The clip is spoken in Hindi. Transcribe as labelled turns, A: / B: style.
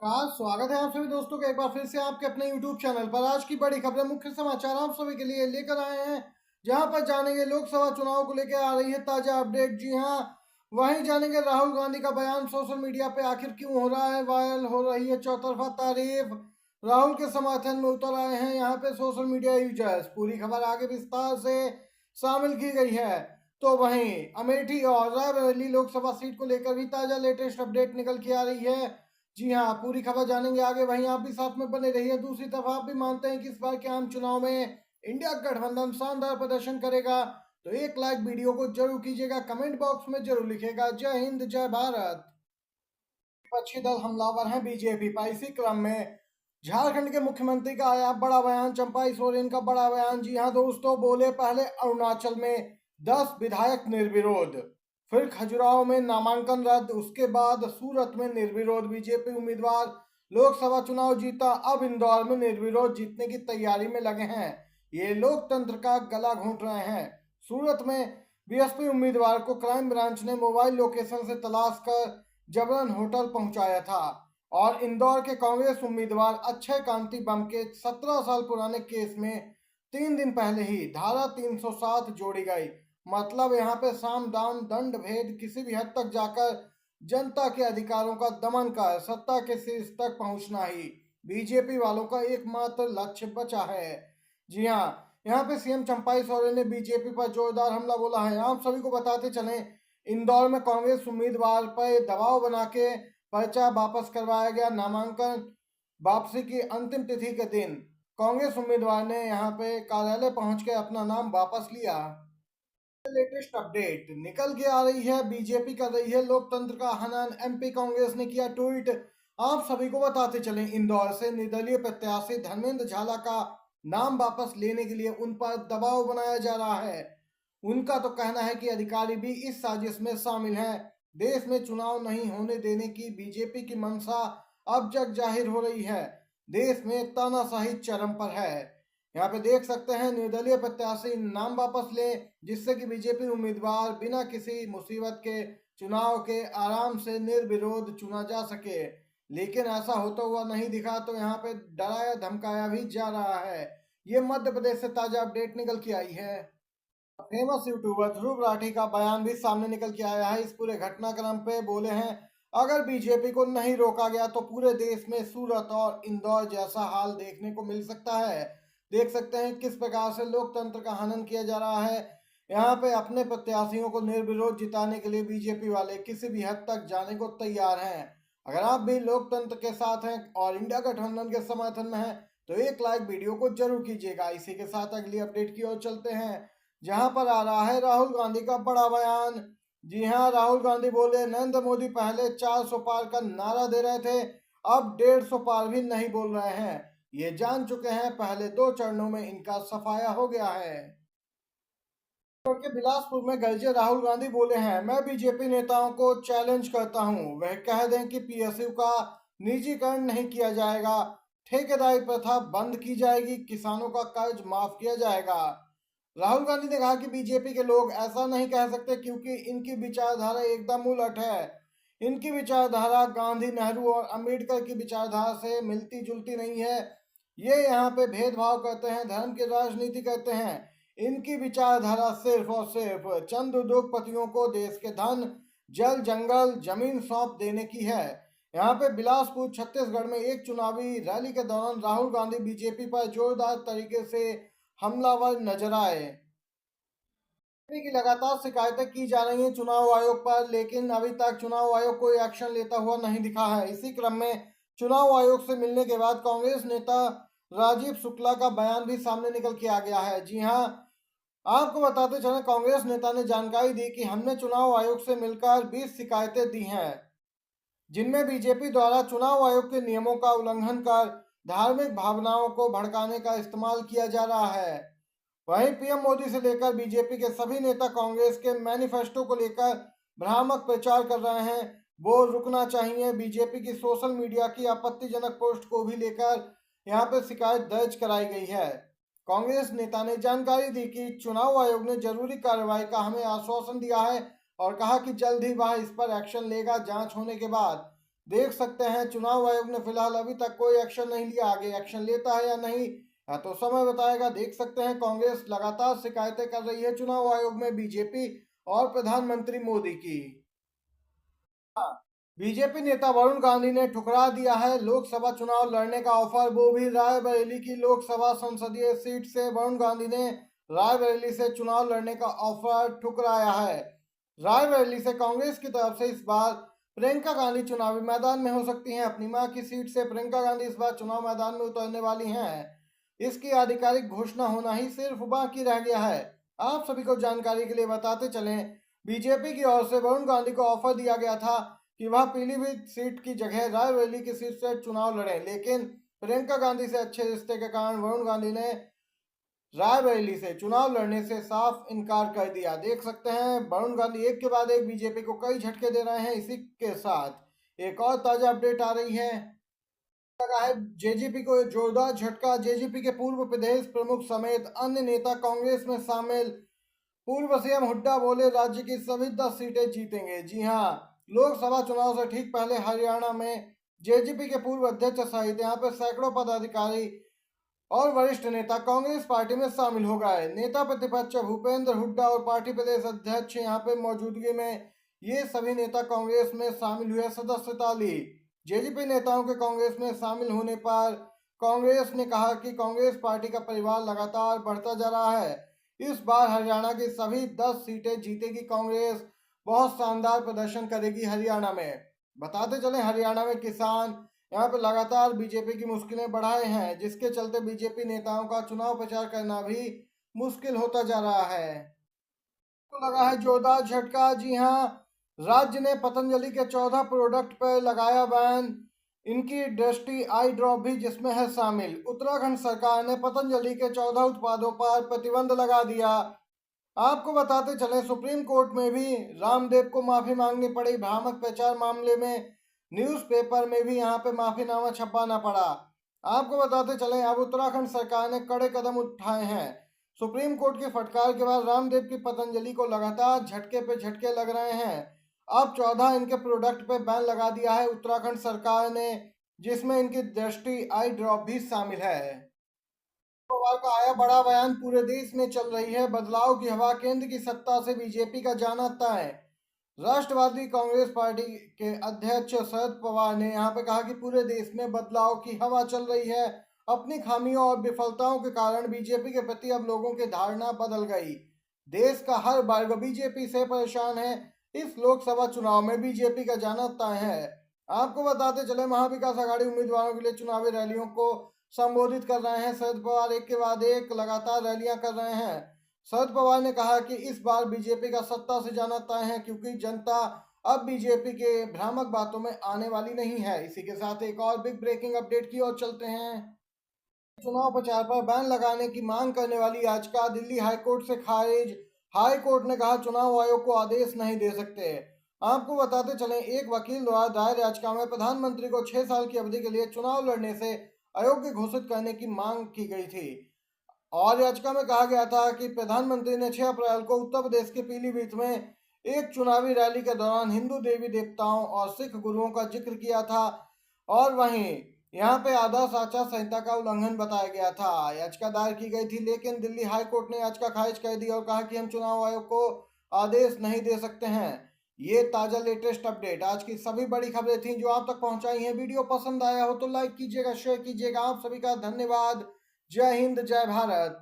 A: स्वागत है आप सभी दोस्तों का एक बार फिर से आपके अपने YouTube चैनल पर। आज की बड़ी खबरें, मुख्य समाचार आप सभी के लिए लेकर आए हैं, जहां पर जानेंगे लोकसभा चुनाव को लेकर आ रही है ताजा अपडेट। जी हां, वहीं जानेंगे राहुल गांधी का बयान सोशल मीडिया पे आखिर क्यों हो रहा है वायरल, हो रही है चौतरफा तारीफ। राहुल के समर्थन में उतर आए हैं यहाँ पे सोशल मीडिया यूजर्स। पूरी खबर आगे विस्तार से शामिल की गई है। तो वहीं अमेठी और रायबरेली लोकसभा सीट को लेकर भी ताजा लेटेस्ट अपडेट निकल के आ रही है। जी हाँ, पूरी खबर जानेंगे आगे। वहीं आप भी साथ में बने रहिए। दूसरी तरफ आप भी मानते हैं कि इस बार के आम चुनाव में इंडिया गठबंधन शानदार प्रदर्शन करेगा, तो एक लाइक वीडियो को जरूर कीजिएगा, कमेंट बॉक्स में जरूर लिखेगा। जय हिंद, जय भारत। विपक्षी दल हमलावर हैं बीजेपी पर। इसी क्रम में झारखंड के मुख्यमंत्री का आया बड़ा बयान, चंपाई सोरेन का बड़ा बयान। जी हाँ दोस्तों, बोले पहले अरुणाचल में 10 विधायक निर्विरोध, फिर खजुराहो में नामांकन रद्द, उसके बाद सूरत में निर्विरोध बीजेपी उम्मीदवार लोकसभा चुनाव जीता, अब इंदौर में निर्विरोध जीतने की तैयारी में लगे हैं। ये लोकतंत्र का गला घोंट रहे हैं। सूरत में बीएसपी उम्मीदवार को क्राइम ब्रांच ने मोबाइल लोकेशन से तलाश कर जबरन होटल पहुंचाया था। और इंदौर के कांग्रेस उम्मीदवार अक्षय कांति बम के 17 साल पुराने केस में 3 दिन पहले ही धारा 307 जोड़ी गई। मतलब यहाँ पे साम दाम दंड भेद किसी भी हद तक जाकर जनता के अधिकारों का दमन कर सत्ता के शीर्ष तक पहुंचना ही बीजेपी वालों का एकमात्र लक्ष्य बचा है। जी हाँ, यहाँ पे सीएम चंपाई सोरेन ने बीजेपी पर जोरदार हमला बोला है। आप सभी को बताते चले, इंदौर में कांग्रेस उम्मीदवार पर दबाव बना के पर्चा वापस करवाया गया। नामांकन वापसी की अंतिम तिथि के दिन कांग्रेस उम्मीदवार ने यहाँ पे कार्यालय पहुंच के अपना नाम वापस लिया। लेटेस्ट अपडेट निकल के आ रही है, बीजेपी कर रही है लोकतंत्र का हनन। एमपी कांग्रेस ने किया ट्वीट। आप सभी को बताते चले, इंदौर से निर्दलीय प्रत्याशी धर्मेंद्र झाला का नाम वापस लेने के लिए उन पर दबाव बनाया जा रहा है। उनका तो कहना है कि अधिकारी भी इस साजिश में शामिल हैं। देश में चुनाव नहीं होने देने की बीजेपी की मंशा अब जग जाहिर हो रही है। देश में तानाशाही चरम पर है। यहाँ पे देख सकते हैं, निर्दलीय प्रत्याशी नाम वापस ले, जिससे कि बीजेपी उम्मीदवार बिना किसी मुसीबत के चुनाव के आराम से निर्विरोध चुना जा सके। लेकिन ऐसा होता हुआ नहीं दिखा, तो यहाँ पे डराया धमकाया भी जा रहा है। ये मध्य प्रदेश से ताजा अपडेट निकल के आई है। फेमस यूट्यूबर ध्रुव राठी का बयान भी सामने निकल के आया है। इस पूरे घटनाक्रम पे बोले हैं, अगर बीजेपी को नहीं रोका गया तो पूरे देश में सूरत और इंदौर जैसा हाल देखने को मिल सकता है। देख सकते हैं किस प्रकार से लोकतंत्र का हनन किया जा रहा है। यहाँ पे अपने प्रत्याशियों को निर्विरोध जिताने के लिए बीजेपी वाले किसी भी हद तक जाने को तैयार हैं। अगर आप भी लोकतंत्र के साथ हैं और इंडिया गठबंधन के समर्थन में हैं, तो एक लाइक वीडियो को जरूर कीजिएगा। इसी के साथ अगली अपडेट की ओर चलते हैं, जहां पर आ रहा है राहुल गांधी का बड़ा बयान। जी हां, राहुल गांधी बोले, नरेंद्र मोदी पहले 400 पार का नारा दे रहे थे, अब 150 पार भी नहीं बोल रहे हैं। ये जान चुके हैं, पहले 2 चरणों में इनका सफाया हो गया है। के बिलासपुर में गरजे राहुल गांधी बोले हैं, मैं बीजेपी नेताओं को चैलेंज करता हूं, वह कह दें कि पीएसयू का निजीकरण नहीं किया जाएगा, ठेकेदारी प्रथा बंद की जाएगी, किसानों का कर्ज माफ किया जाएगा। राहुल गांधी ने कहा कि बीजेपी के लोग ऐसा नहीं कह सकते, क्योंकि इनकी विचारधारा एकदम उलट है। इनकी विचारधारा गांधी, नेहरू और अंबेडकर की विचारधारा से मिलती जुलती नहीं है। ये यहाँ पे भेदभाव करते हैं, धर्म की राजनीति करते हैं। इनकी विचारधारा सिर्फ और सिर्फ चंद उद्योगपतियों को देश के धन, जल, जंगल, जमीन सौंप देने की है। यहाँ पे बिलासपुर छत्तीसगढ़ में एक चुनावी रैली के दौरान राहुल गांधी बीजेपी पर जोरदार तरीके से हमलावर नजर आए। की लगातार शिकायतें की जा रही हैं चुनाव आयोग पर, लेकिन अभी तक चुनाव आयोग कोई एक्शन लेता हुआ नहीं दिखा है। इसी क्रम में चुनाव आयोग से मिलने के बाद कांग्रेस नेता राजीव शुक्ला का बयान भी सामने निकल के आ गया है। जी हां, आपको बताते चले, कांग्रेस नेता ने जानकारी दी कि हमने चुनाव आयोग से मिलकर 20 शिकायतें दी हैं, जिनमें बीजेपी द्वारा चुनाव आयोग के नियमों का उल्लंघन कर धार्मिक भावनाओं को भड़काने का इस्तेमाल किया जा रहा है। वहीं पीएम मोदी से लेकर बीजेपी के सभी नेता कांग्रेस के मैनिफेस्टो को लेकर भ्रामक प्रचार कर रहे हैं। वो रुकना चाहिए। बीजेपी की सोशल मीडिया की आपत्तिजनक पोस्ट को भी लेकर यहाँ पे शिकायत दर्ज कराई गई है। कांग्रेस नेता ने जानकारी दी कि चुनाव आयोग ने जरूरी कार्रवाई का हमें आश्वासन दिया है और कहा कि जल्द ही वह इस पर एक्शन लेगा। जांच होने के बाद देख सकते हैं चुनाव आयोग ने फिलहाल अभी तक कोई एक्शन नहीं लिया, आगे एक्शन लेता है या नहीं या तो समय बताएगा। देख सकते हैं कांग्रेस लगातार शिकायतें कर रही है चुनाव आयोग में बीजेपी और प्रधानमंत्री मोदी की। बीजेपी नेता वरुण गांधी ने ठुकरा दिया है लोकसभा चुनाव लड़ने का ऑफर, वो भी रायबरेली की लोकसभा संसदीय सीट से। वरुण गांधी ने रायबरेली से चुनाव लड़ने का ऑफर ठुकराया है। रायबरेली से कांग्रेस की तरफ से इस बार प्रियंका गांधी चुनावी मैदान में हो सकती हैं। अपनी मां की सीट से प्रियंका गांधी इस बार चुनाव मैदान में उतरने वाली हैं। इसकी आधिकारिक घोषणा होना ही सिर्फ बाकी रह गया है। आप सभी को जानकारी के लिए बताते चलें, बीजेपी की ओर से वरुण गांधी को ऑफर दिया गया था कि वह पीलीभीत सीट की जगह रायबरेली की सीट से चुनाव लड़े, लेकिन प्रियंका गांधी से अच्छे रिश्ते के कारण वरुण गांधी ने रायबरेली से चुनाव लड़ने से साफ इनकार कर दिया। देख सकते हैं वरुण गांधी एक के बाद एक बीजेपी को कई झटके दे रहे हैं। इसी के साथ एक और ताजा अपडेट आ रही है, लगा है जेजेपी को जोरदार झटका। जेजेपी के पूर्व प्रदेश प्रमुख समेत अन्य नेता कांग्रेस में शामिल। पूर्व सीएम हुड्डा बोले राज्य की सभी 10 सीटें जीतेंगे। जी हाँ, लोकसभा चुनाव से ठीक पहले हरियाणा में जेजेपी के पूर्व अध्यक्ष सहित यहाँ पे सैकड़ों पदाधिकारी और वरिष्ठ नेता कांग्रेस पार्टी में शामिल हो गए। नेता प्रतिपक्ष भूपेंद्र हुड्डा और पार्टी प्रदेश अध्यक्ष यहाँ पे मौजूदगी में ये सभी नेता कांग्रेस में शामिल हुए, सदस्यता ली। जेजेपी नेताओं के कांग्रेस में शामिल होने पर कांग्रेस ने कहा कि कांग्रेस पार्टी का परिवार लगातार बढ़ता जा रहा है। इस बार हरियाणा की सभी 10 सीटें जीतेगी कांग्रेस, बहुत शानदार प्रदर्शन करेगी हरियाणा में। बताते चले हरियाणा में किसान यहाँ पे लगातार बीजेपी की मुश्किलें बढ़ाए हैं, जिसके चलते बीजेपी नेताओं का चुनाव प्रचार करना भी मुश्किल होता जा रहा है। तो लगा है जोरदार झटका। जी हाँ, राज्य ने पतंजलि के 14 प्रोडक्ट पर लगाया बैन। इनकी दृष्टि आई ड्रॉप भी जिसमें है शामिल। उत्तराखंड सरकार ने पतंजलि के 14 उत्पादों पर प्रतिबंध लगा दिया। आपको बताते चले सुप्रीम कोर्ट में भी रामदेव को माफी मांगनी पड़ी भ्रामक प्रचार मामले में। न्यूज़पेपर में भी यहाँ पे माफीनामा छपवाना पड़ा। आपको बताते चले अब उत्तराखंड सरकार ने कड़े कदम उठाए हैं। सुप्रीम कोर्ट की फटकार के बाद रामदेव की पतंजलि को लगातार झटके पे झटके लग रहे हैं। अब 14 इनके प्रोडक्ट पे बैन लगा दिया है उत्तराखंड सरकार ने, जिसमें इनकी दृष्टि आई ड्रॉप भी शामिल है। पवार का आया बड़ा बयान, पूरे देश में चल रही है बदलाव की हवा, केंद्र की सत्ता से बीजेपी का जाना तय। राष्ट्रवादी कांग्रेस पार्टी के अध्यक्ष शरद पवार ने यहाँ पे कहा कि पूरे देश में बदलाव की हवा चल रही है। अपनी खामियों और विफलताओं के कारण बीजेपी के प्रति अब लोगों की धारणा बदल गई। देश का हर वर्ग बीजेपी से परेशान है। इस लोकसभा चुनाव में बीजेपी का जाना तय है। आपको बताते चले महाविकास आघाड़ी उम्मीदवारों के लिए चुनावी रैलियों को संबोधित कर रहे हैं शरद पवार, एक के बाद एक लगातार रैलियां कर रहे हैं। शरद पवार ने कहा कि इस बार बीजेपी का सत्ता से जाना तय है, क्योंकि जनता अब बीजेपी के भ्रामक बातों में आने वाली नहीं है। इसी के साथ एक और बिग ब्रेकिंग अपडेट की ओर चलते हैं। चुनाव प्रचार पर बैन लगाने की मांग करने वाली याचिका दिल्ली हाईकोर्ट से खारिज। हाईकोर्ट ने कहा चुनाव आयोग को आदेश नहीं दे सकते। आपको बताते चलें एक वकील द्वारा दायर याचिका में प्रधानमंत्री को 6 साल की अवधि के लिए चुनाव लड़ने से अयोग्य घोषित करने की मांग की गई थी और याचिका में कहा गया था कि प्रधानमंत्री ने 6 अप्रैल को उत्तर प्रदेश के पीलीभीत में एक चुनावी रैली के दौरान हिंदू देवी देवताओं और सिख गुरुओं का जिक्र किया था और वहीं यहाँ पे आदर्श आचार संहिता का उल्लंघन बताया गया था। याचिका दायर की गई थी, लेकिन दिल्ली हाईकोर्ट ने याचिका खारिज कर दी और कहा कि हम चुनाव आयोग को आदेश नहीं दे सकते हैं। ये ताजा लेटेस्ट अपडेट आज की सभी बड़ी खबरें थी जो आप तक पहुंचाई हैं। वीडियो पसंद आया हो तो लाइक कीजिएगा, शेयर कीजिएगा। आप सभी का धन्यवाद। जय हिंद, जय भारत।